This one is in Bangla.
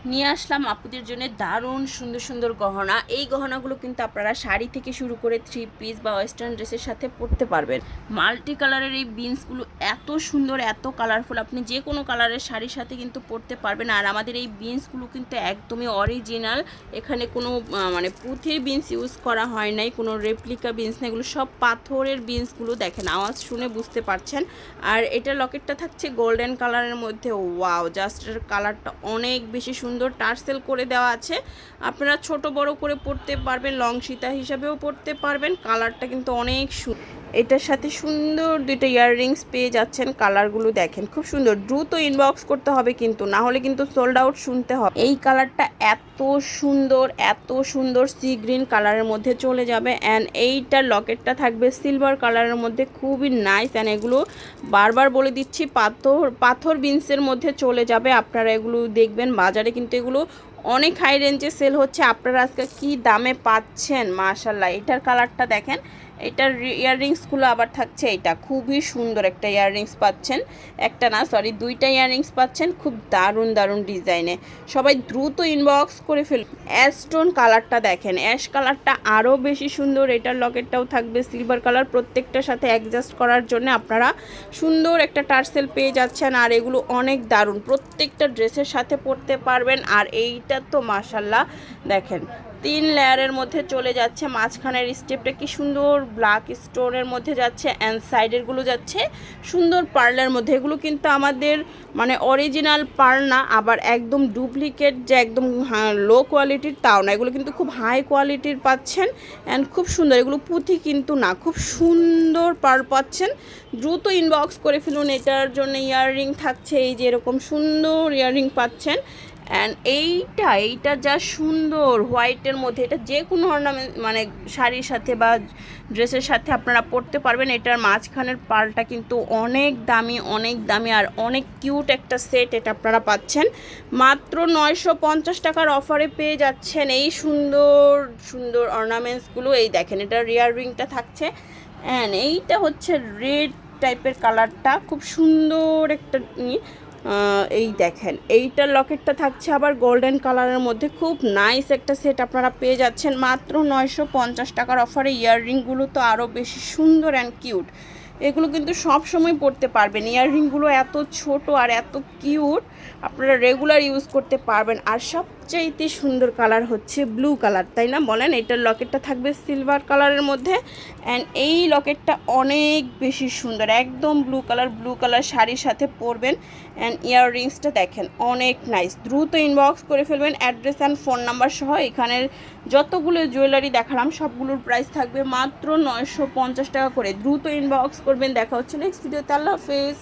নিয়ে আসলাম আপুদের জন্য দারুণ সুন্দর সুন্দর গহনা। এই গহনাগুলো কিন্তু আপনারা শাড়ি থেকে শুরু করে থ্রি পিস বা ওয়েস্টার্ন ড্রেসের সাথে পরতে পারবেন। মাল্টি কালারের এই বিনসগুলো এত সুন্দর, এত কালারফুল, আপনি যে কোনো কালারের শাড়ির সাথে কিন্তু পরতে পারবেন। আর আমাদের এই বিনসগুলো কিন্তু একদমই অরিজিনাল, এখানে কোনো মানে পুঁথির বিনস ইউজ করা হয় নাই, কোনো রেপ্লিকা বিনস না, এগুলো সব পাথরের বিনসগুলো। দেখেন, আওয়াজ শুনে বুঝতে পারছেন। আর এটা লকেটটা থাকছে গোল্ডেন কালারের মধ্যে। ওয়াও, জাস্ট এর কালারটা অনেক বেশি সুন্দর, টার্সেল করে দেওয়া আছে। আপনারা ছোট বড় করে পরতে পারবেন, লং সীতা হিসাবেও পরতে পারবেন। কালারটা কিন্তু অনেক সুন্দর। এটার সাথে সুন্দর দুইটা ইয়াররিংস পেয়ে যাচ্ছেন। কালারগুলো দেখেন, খুব সুন্দর। দ্রুত ইনবক্স করতে হবে কিন্তু, না হলে কিন্তু সোল্ড আউট শুনতে হবে। এই কালারটা এত সুন্দর, এত সুন্দর সি গ্রিন কালারের মধ্যে চলে যাবে। অ্যান্ড এইটার লকেটটা থাকবে সিলভার কালারের মধ্যে, খুবই নাইস। অ্যান্ড এগুলো বারবার বলে দিচ্ছি, পাথর বিনসের মধ্যে চলে যাবে। আপনারা এগুলো দেখবেন বাজারে কিন্তু এগুলো অনেক হাই রেঞ্জে সেল হচ্ছে। আপনারা আজকে কি দামে পাচ্ছেন মাশাল্লাহ। এটার কালারটা দেখেন। এটার ইয়াররিংসগুলো আবার থাকছে, এটা খুবই সুন্দর একটা ইয়াররিংস পাচ্ছেন। একটা না, সরি, দুইটা ইয়াররিংস পাচ্ছেন, খুব দারুণ দারুণ ডিজাইনে। সবাই দ্রুত ইনবক্স করে ফেলুন। অ্যাশ টোন কালারটা দেখেন, অ্যাশ কালারটা আরও বেশি সুন্দর। এটার লকেটটাও থাকবে সিলভার কালার। প্রত্যেকটার সাথে অ্যাডজাস্ট করার জন্য আপনারা সুন্দর একটা টার্সেল পেয়ে যাচ্ছেন। আর এগুলো অনেক দারুণ, প্রত্যেকটা ড্রেসের সাথে পরতে পারবেন। আর এইটা তো মাশাল্লাহ দেখেন, 3 লেয়ারের মধ্যে চলে যাচ্ছে। মাঝখানের স্টেপটা কি সুন্দর ব্ল্যাক স্টোনের মধ্যে যাচ্ছে, অ্যান্ড সাইডেরগুলো যাচ্ছে সুন্দর পার্লের মধ্যে। এগুলো কিন্তু আমাদের মানে অরিজিনাল পার্ল না, আবার একদম ডুপ্লিকেট যে একদম লো কোয়ালিটির তাও না। এগুলো কিন্তু খুব হাই কোয়ালিটির পাচ্ছেন, অ্যান্ড খুব সুন্দর। এগুলো পুঁথি কিন্তু না, খুব সুন্দর পার্ল পাচ্ছেন। দ্রুত ইনবক্স করে ফেলুন। এটার জন্য ইয়াররিং থাকছে, এই যে এরকম সুন্দর ইয়াররিং পাচ্ছেন। অ্যান্ড এইটা যা সুন্দর হোয়াইটের মধ্যে, এটা যে কোনো অর্নামেন্ট মানে শাড়ির সাথে বা ড্রেসের সাথে আপনারা পরতে পারবেন। এটার মাঝখানের পার্লটা কিন্তু অনেক দামি, অনেক দামি আর অনেক কিউট একটা সেট। এটা আপনারা পাচ্ছেন মাত্র 950 টাকার অফারে পেয়ে যাচ্ছেন এই সুন্দর সুন্দর অর্নামেন্টসগুলো। এই দেখেন, এটার ইয়াররিংটা থাকছে। অ্যান্ড এইটা হচ্ছে রেড টাইপের কালারটা, খুব সুন্দর একটা। এই দেখেন, এইটার লকেটটা থাকছে আবার গোল্ডেন কালারের মধ্যে, খুব নাইস একটা সেট আপনারা পেয়ে যাচ্ছেন মাত্র 950 টাকার অফারে। ইয়াররিংগুলো তো আরও বেশি সুন্দর অ্যান্ড কিউট। এগুলো কিন্তু সব সময় পরতে পারবেন। ইয়াররিংগুলো এত ছোট আর এত কিউট, আপনারা রেগুলার ইউজ করতে পারবেন। আর সবচাইতে সুন্দর কালার হচ্ছে ব্লু কালার, তাই না বলেন? এটার লকেটটা থাকবে সিলভার কালারের মধ্যে। অ্যান্ড এই লকেটটা অনেক বেশি সুন্দর, একদম ব্লু কালার শাড়ির সাথে পরবেন। অ্যান্ড ইয়াররিংসটা দেখেন অনেক নাইস। দ্রুত ইনবক্স করে ফেলবেন। অ্যাড্রেস অ্যান্ড ফোন নাম্বার সহ এখানের যতগুলো জুয়েলারি দেখালাম সবগুলোর প্রাইস থাকবে মাত্র 950 টাকা করে। দ্রুত ইনবক্স করবেন। দেখা হচ্ছে নেক্সট ভিডিওতে। আল্লাহ হাফেজ।